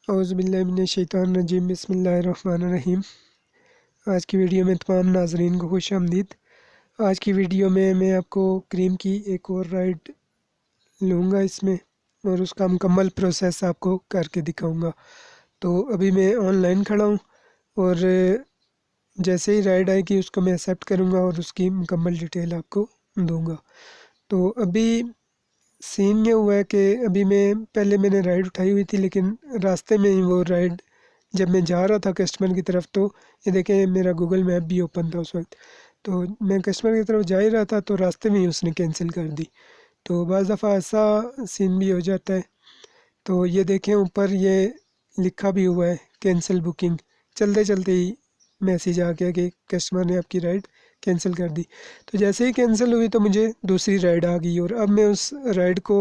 औज़ुबिल्लाहिमिनश्शैतानिर्रजीम बिस्मिल्लाहिर्रहमानिर्रहीम। आज की वीडियो में तमाम नाज़रीन को खुश आमदीद। आज की वीडियो में मैं आपको क्रीम की एक और राइड लूँगा इसमें और उसका मुकम्मल प्रोसेस आपको करके दिखाऊँगा। तो अभी मैं ऑनलाइन खड़ा हूँ और जैसे ही राइड आएगी उसको मैं एक्सेप्ट करूँगा और उसकी मुकम्मल डिटेल आपको दूँगा। तो अभी सीन ये हुआ है कि अभी मैंने राइड उठाई हुई थी, लेकिन रास्ते में ही वो राइड जब मैं जा रहा था कस्टमर की तरफ, तो ये देखें मेरा गूगल मैप भी ओपन था उस वक्त। तो मैं कस्टमर की तरफ जा ही रहा था तो रास्ते में ही उसने कैंसिल कर दी। तो बाज़ दफ़ा ऐसा सीन भी हो जाता है। तो ये देखें ऊपर ये लिखा भी हुआ है कैंसिल बुकिंग, चलते चलते ही मैसेज आ गया कि कस्टमर ने आपकी राइड कैंसिल कर दी। तो जैसे ही कैंसिल हुई तो मुझे दूसरी राइड आ गई और अब मैं उस राइड को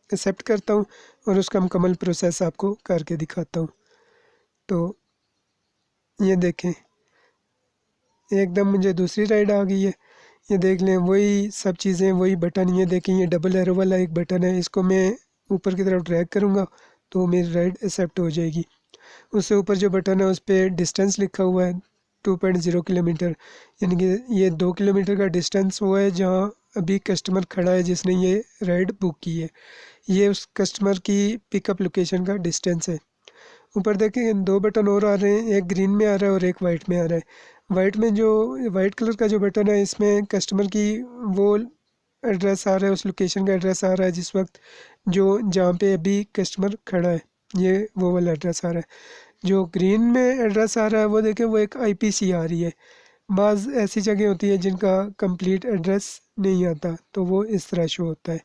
एक्सेप्ट करता हूँ और उसका मुकम्मल प्रोसेस आपको करके दिखाता हूँ। तो ये देखें एकदम मुझे दूसरी राइड आ गई है। ये देख लें वही सब चीज़ें, वही बटन, ये देखें ये डबल एरो वाला एक बटन है, इसको मैं ऊपर की तरफ ड्रैग करूँगा तो मेरी राइड एक्सेप्ट हो जाएगी। उससे ऊपर जो बटन है उस पर डिस्टेंस लिखा हुआ है 2.0 किलोमीटर, यानी कि ये 2 किलोमीटर का डिस्टेंस हुआ है जहाँ अभी कस्टमर खड़ा है जिसने ये राइड बुक की है। ये उस कस्टमर की पिकअप लोकेशन का डिस्टेंस है। ऊपर देखें दो बटन और आ रहे हैं, एक ग्रीन में आ रहा है और एक वाइट में आ रहा है। वाइट में जो वाइट कलर का जो बटन है इसमें कस्टमर की वो एड्रेस आ रहा है, उस लोकेशन का एड्रेस आ रहा है जिस वक्त जो जहाँ पे अभी कस्टमर खड़ा है, ये वो वाला एड्रेस आ रहा है। जो ग्रीन में एड्रेस आ रहा है वो देखें वो एक आईपीसी आ रही है। बाज़ ऐसी जगह होती है जिनका कंप्लीट एड्रेस नहीं आता तो वो इस तरह शो होता है।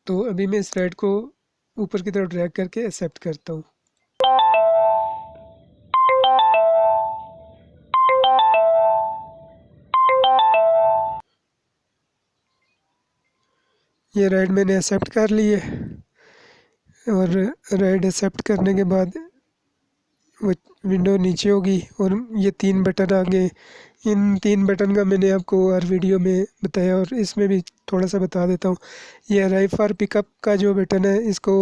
तो अभी मैं इस राइड को ऊपर की तरफ ड्रैग करके एक्सेप्ट करता हूँ। ये राइड मैंने एक्सेप्ट कर ली है और राइड एक्सेप्ट करने के बाद वो विंडो नीचे होगी और ये 3 बटन आ गए। इन 3 बटन का मैंने आपको हर वीडियो में बताया और इसमें भी थोड़ा सा बता देता हूँ। ये अराइव फॉर पिकअप का जो बटन है इसको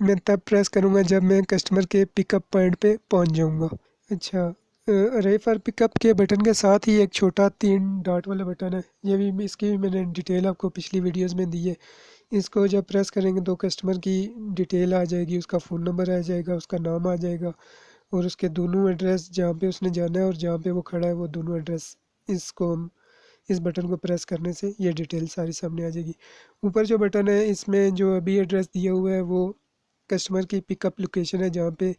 मैं तब प्रेस करूँगा जब मैं कस्टमर के पिकअप पॉइंट पे पहुँच जाऊँगा। अच्छा, अराइव फॉर पिकअप के बटन के साथ ही एक छोटा 3 डॉट वाला बटन है, ये भी इसकी भी मैंने डिटेल आपको पिछली वीडियोज़ में दी है। इसको जब प्रेस करेंगे तो कस्टमर की डिटेल आ जाएगी, उसका फ़ोन नंबर आ जाएगा, उसका नाम आ जाएगा और उसके दोनों एड्रेस जहाँ पे उसने जाना है और जहाँ पे वो खड़ा है वो दोनों एड्रेस, इसको हम इस बटन को प्रेस करने से ये डिटेल सारी सामने आ जाएगी। ऊपर जो बटन है इसमें जो अभी एड्रेस दिया हुआ है वो कस्टमर की पिकअप लोकेशन है जहाँ पे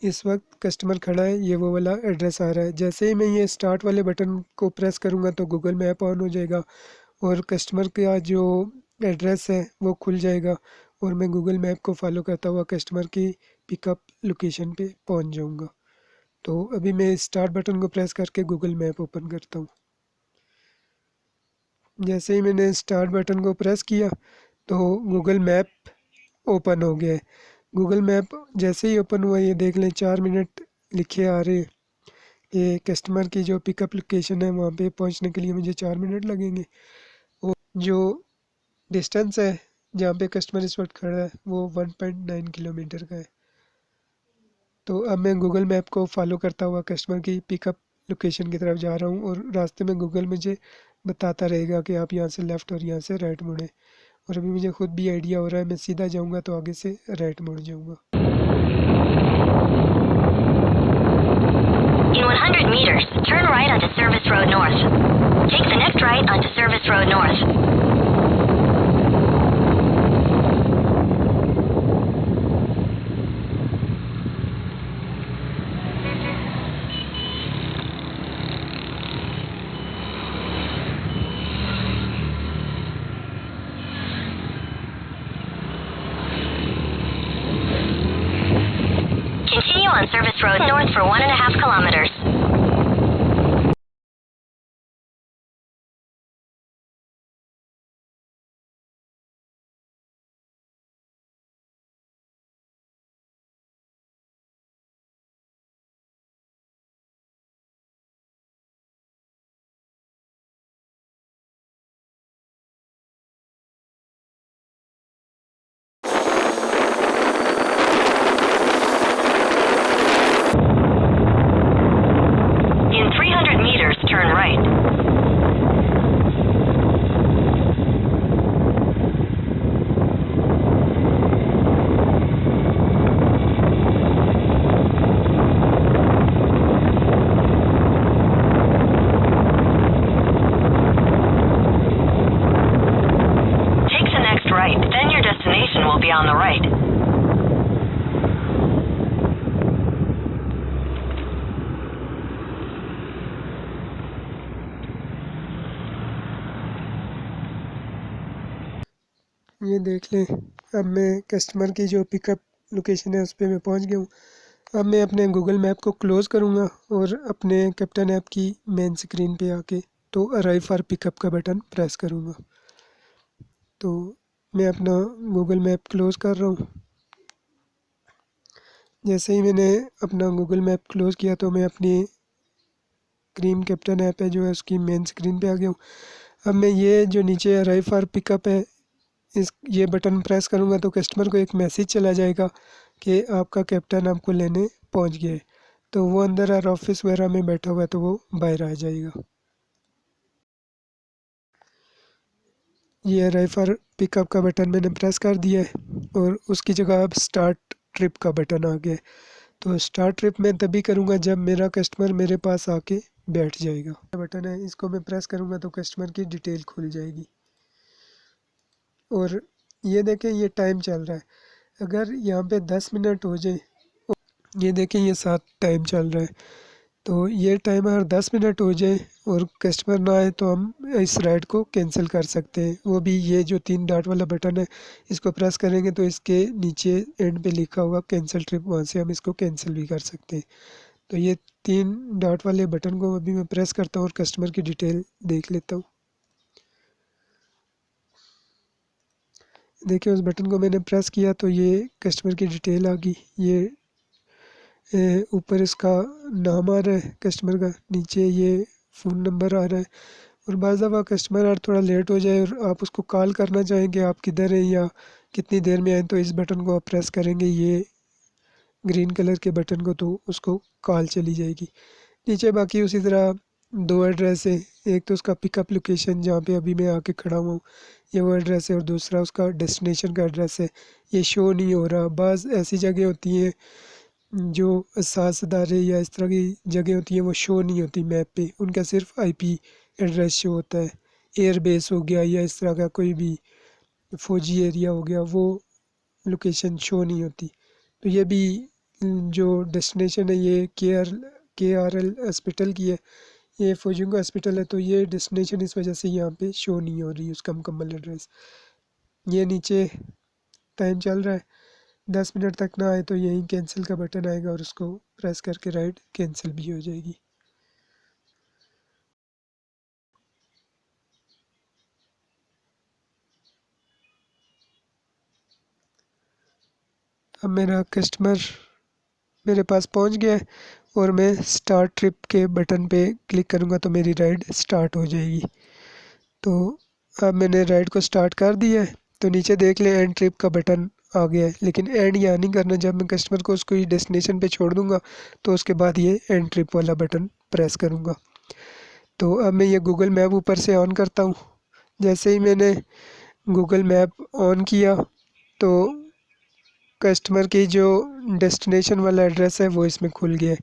इस वक्त कस्टमर खड़ा है, ये वो वाला एड्रेस आ रहा है। जैसे ही मैं ये स्टार्ट वाले बटन को प्रेस करूँगा तो गूगल मैप ऑन हो जाएगा और कस्टमर का जो एड्रेस है वो खुल जाएगा और मैं गूगल मैप को फॉलो करता हुआ कस्टमर की पिकअप लोकेशन पे पहुंच जाऊंगा। तो अभी मैं स्टार्ट बटन को प्रेस करके गूगल मैप ओपन करता हूँ। जैसे ही मैंने स्टार्ट बटन को प्रेस किया तो गूगल मैप ओपन हो गया है। गूगल मैप जैसे ही ओपन हुआ ये देख लें 4 मिनट लिखे आ रहे हैं। ये कस्टमर की जो पिकअप लोकेशन है वहाँ पे पहुँचने के लिए मुझे 4 मिनट लगेंगे और जो डिस्टेंस है जहाँ पे कस्टमर इस वक्त खड़ा है वो 1.9 किलोमीटर का है। तो अब मैं गूगल मैप को फॉलो करता हुआ कस्टमर की पिकअप लोकेशन की तरफ जा रहा हूँ और रास्ते में गूगल मुझे बताता रहेगा कि आप यहाँ से लेफ़्ट और यहाँ से राइट मुड़ें। और अभी मुझे खुद भी आइडिया हो रहा है मैं सीधा जाऊँगा तो आगे से राइट मुड़ जाऊँगा। In 100 meters, turn right onto Service Road North. Take the next right onto Service Road North. Continue on Service Road North for 1.5 kilometers. be on the right. ये देख लें, अब मैं कस्टमर की जो पिकअप लोकेशन है उस पर मैं पहुंच गया हूँ। अब मैं अपने गूगल मैप को क्लोज़ करूँगा और अपने कैप्टन ऐप की मेन स्क्रीन पे आके तो अराइव फॉर पिकअप का बटन प्रेस करूँगा। तो मैं अपना गूगल मैप क्लोज़ कर रहा हूँ। जैसे ही मैंने अपना गूगल मैप क्लोज़ किया तो मैं अपनी क्रीम कैप्टन ऐप है जो है उसकी मेन स्क्रीन पे आ गया हूँ। अब मैं ये जो नीचे अराइव फॉर पिकअप है ये बटन प्रेस करूँगा तो कस्टमर को एक मैसेज चला जाएगा कि आपका कैप्टन आपको लेने पहुँच गया है। तो वो अंदर और ऑफिस वगैरह में बैठा हुआ है तो वो बाहर आ जाएगा। ये अराइव फॉर पिकअप का बटन मैंने प्रेस कर दिया है और उसकी जगह अब स्टार्ट ट्रिप का बटन आ गया है। तो स्टार्ट ट्रिप मैं तभी करूँगा जब मेरा कस्टमर मेरे पास आके बैठ जाएगा। बटन है, इसको मैं प्रेस करूँगा तो कस्टमर की डिटेल खुल जाएगी। और ये देखें ये टाइम चल रहा है, अगर यहाँ पे 10 मिनट हो जाए, ये देखें ये 7 टाइम चल रहा है, तो ये टाइम अगर 10 मिनट हो जाए और कस्टमर ना आए तो हम इस राइड को कैंसिल कर सकते हैं। वो भी ये जो 3 डॉट वाला बटन है इसको प्रेस करेंगे तो इसके नीचे एंड पे लिखा होगा कैंसिल ट्रिप, वहाँ से हम इसको कैंसिल भी कर सकते हैं। तो ये 3 डॉट वाले बटन को अभी मैं प्रेस करता हूँ और कस्टमर की डिटेल देख लेता हूँ। देखिए उस बटन को मैंने प्रेस किया तो ये कस्टमर की डिटेल आ गई। ये ऊपर इसका नाम आ रहा है कस्टमर का, नीचे ये फ़ोन नंबर आ रहा है। और बाज़ दफ़ा कस्टमर अगर थोड़ा लेट हो जाए और आप उसको कॉल करना चाहेंगे आप किधर हैं या कितनी देर में आए तो इस बटन को आप प्रेस करेंगे, ये ग्रीन कलर के बटन को, तो उसको कॉल चली जाएगी। नीचे बाकी उसी तरह 2 एड्रेस है, एक तो उसका पिकअप लोकेशन जहाँ पे अभी मैं आके खड़ा हुआ हूँ ये वो एड्रेस है, और दूसरा उसका डेस्टिनेशन का एड्रेस है, ये शो नहीं हो रहा। बाज़ ऐसी जगह होती हैं जो सास अदारे या इस तरह की जगह होती हैं वो शो नहीं होती मैप पे, उनका सिर्फ आईपी एड्रेस शो होता है। एयर बेस हो गया या इस तरह का कोई भी फौजी एरिया हो गया, वो लोकेशन शो नहीं होती। तो ये भी जो डेस्टिनेशन है ये KRL हॉस्पिटल की है, ये फौजियों का हॉस्पिटल है, तो ये डेस्टिनेशन इस वजह से यहाँ पे शो नहीं हो रही उसका मुकम्मल एड्रेस। ये नीचे टाइम चल रहा है, 10 मिनट तक ना आए तो यहीं कैंसिल का बटन आएगा और उसको प्रेस करके राइड कैंसिल भी हो जाएगी। अब मेरा कस्टमर मेरे पास पहुंच गया है और मैं स्टार्ट ट्रिप के बटन पे क्लिक करूंगा तो मेरी राइड स्टार्ट हो जाएगी। तो अब मैंने राइड को स्टार्ट कर दिया है। तो नीचे देख ले एंड ट्रिप का बटन आ गया है, लेकिन एंड यहाँ नहीं करना। जब मैं कस्टमर को उसको डेस्टिनेशन पे छोड़ दूंगा तो उसके बाद ये एंड ट्रिप वाला बटन प्रेस करूंगा। तो अब मैं ये गूगल मैप ऊपर से ऑन करता हूँ। जैसे ही मैंने गूगल मैप ऑन किया तो कस्टमर की जो डेस्टिनेशन वाला एड्रेस है वो इसमें खुल गया है।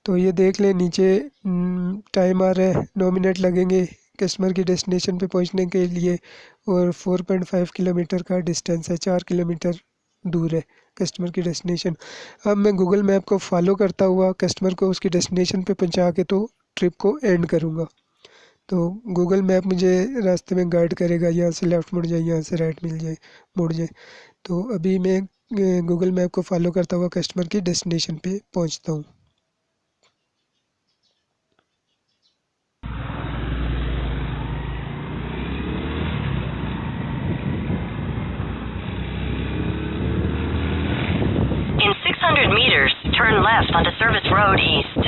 तो ये देख लें नीचे टाइम आ रहा है, 9 मिनट लगेंगे कस्टमर की डेस्टिनेशन पे पहुंचने के लिए, और 4.5 किलोमीटर का डिस्टेंस है, 4 किलोमीटर दूर है कस्टमर की डेस्टिनेशन। अब मैं गूगल मैप को फॉलो करता हुआ कस्टमर को उसकी डेस्टिनेशन पे पहुंचा के तो ट्रिप को एंड करूँगा। तो गूगल मैप मुझे रास्ते में गाइड करेगा, यहाँ से लेफ़्ट मुड़ जाए, यहाँ से राइट मिल जाए, मुड़ जाए। तो अभी मैं गूगल मैप को फॉलो करता हुआ कस्टमर की डेस्टिनेशन पे पहुंचता हूँ। In 600 meters, turn left onto Service Road East.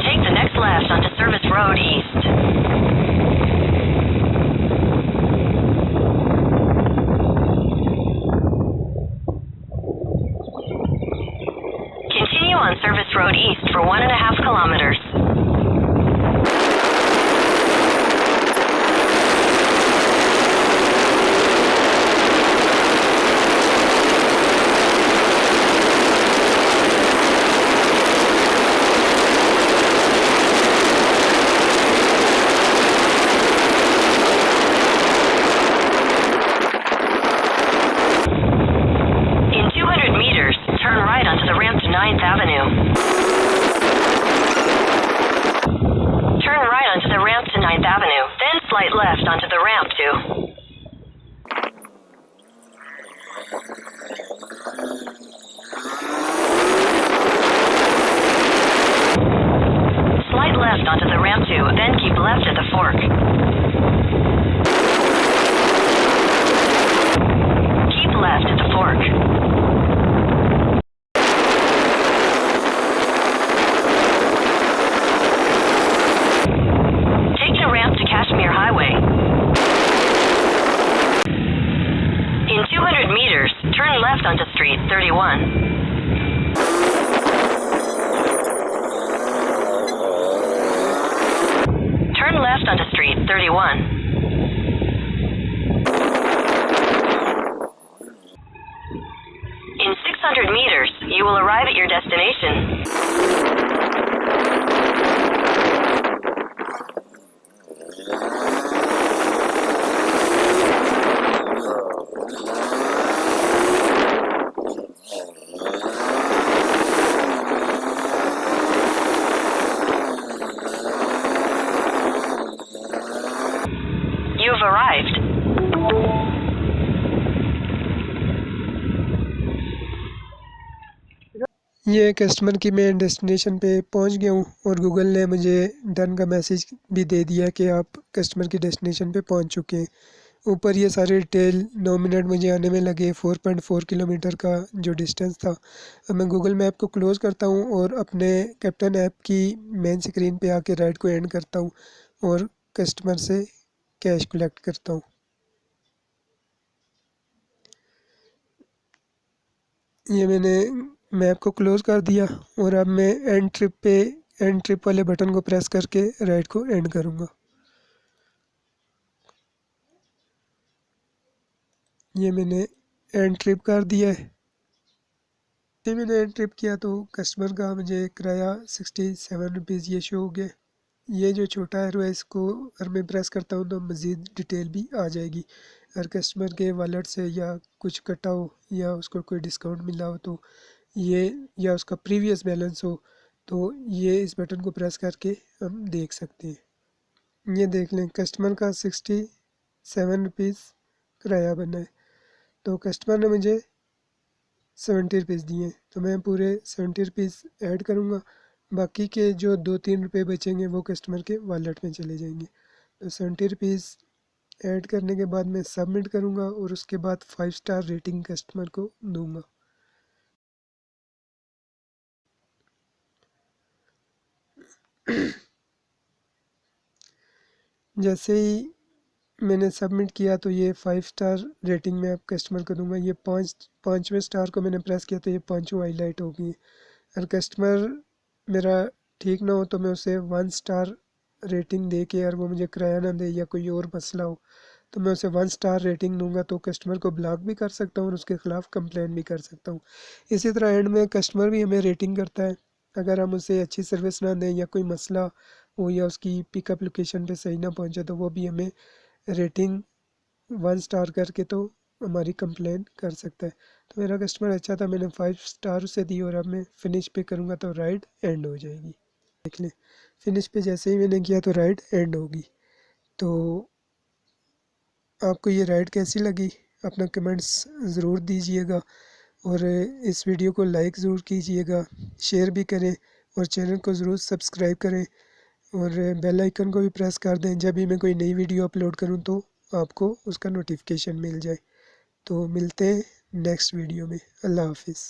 Take the next left onto Service Road East. Continue on Service Road East for 1.5 kilometers. York. Take the ramp to Kashmir Highway. In 200 meters, turn left onto Street 31. Turn left onto Street 31. In 600 meters, you will arrive at your destination. You have arrived. ये customer की मैं destination पे पहुंच गया हूँ और Google ने मुझे डन का मैसेज भी दे दिया कि आप कस्टमर की डेस्टिनेशन पे पहुंच चुके हैं। ऊपर ये सारे डिटेल 9 मिनट मुझे आने में लगे, 4.4 किलोमीटर का जो डिस्टेंस था। अब मैं गूगल मैप को क्लोज़ करता हूँ और अपने कैप्टन ऐप की मेन स्क्रीन पे आके राइड को एंड करता हूँ और कस्टमर से कैश कलेक्ट करता हूँ। ये मैंने मैप को क्लोज़ कर दिया और अब मैं एंड ट्रिप वाले बटन को प्रेस करके राइड को एंड करूँगा। ये मैंने एंड ट्रिप कर दिया है। ये मैंने एंड ट्रिप किया तो कस्टमर का मुझे किराया 67 रुपीज़ ये शो हो गया। ये जो छोटा एरो है इसको अगर मैं प्रेस करता हूँ तो मज़ीद डिटेल भी आ जाएगी। अगर कस्टमर के वॉलेट से या कुछ कटा हो या उसको कोई डिस्काउंट मिला हो तो ये, या उसका प्रीवियस बैलेंस हो तो ये इस बटन को प्रेस करके हम देख सकते हैं। ये देख लें, कस्टमर का 67 रुपीज़ किराया बना है तो कस्टमर ने मुझे 70 रुपीज़ दिए, तो मैं पूरे 70 रुपीज़ ऐड करूँगा। बाकी के जो 2-3 रुपये बचेंगे वो कस्टमर के वॉलेट में चले जाएंगे। तो 70 रुपीज़ ऐड करने के बाद मैं सबमिट करूँगा और उसके बाद 5 स्टार रेटिंग कस्टमर को दूँगा। जैसे ही मैंने सबमिट किया तो ये 5 स्टार रेटिंग में अब कस्टमर को दूंगा। ये पाँचवें स्टार को मैंने प्रेस किया तो ये पाँचों हाईलाइट हो गई। अगर कस्टमर मेरा ठीक ना हो तो मैं उसे 1 स्टार रेटिंग दे के, अगर वो मुझे किराया ना दे या कोई और मसला हो तो मैं उसे 1 स्टार रेटिंग दूंगा। तो कस्टमर को ब्लॉक भी कर सकता हूँ और उसके ख़िलाफ़ कंप्लेन भी कर सकता हूँ। इसी तरह एंड में कस्टमर भी हमें रेटिंग करता है। अगर हम उसे अच्छी सर्विस ना दें या कोई मसला हो या उसकी पिकअप लोकेशन पे सही ना पहुँचे तो वो भी हमें रेटिंग 1 स्टार करके तो हमारी कंप्लेन कर सकता है। तो मेरा कस्टमर अच्छा था, मैंने 5 स्टार उसे दी और अब मैं फ़िनिश पे करूँगा तो राइड एंड हो जाएगी। देख लें, फ़िनिश पे जैसे ही मैंने किया तो राइड एंड होगी। तो आपको ये राइड कैसी लगी अपना कमेंट्स ज़रूर दीजिएगा और इस वीडियो को लाइक ज़रूर कीजिएगा, शेयर भी करें और चैनल को ज़रूर सब्सक्राइब करें और बेल आइकन को भी प्रेस कर दें। जब भी मैं कोई नई वीडियो अपलोड करूं तो आपको उसका नोटिफिकेशन मिल जाए। तो मिलते हैं नेक्स्ट वीडियो में। अल्लाह हाफिज़।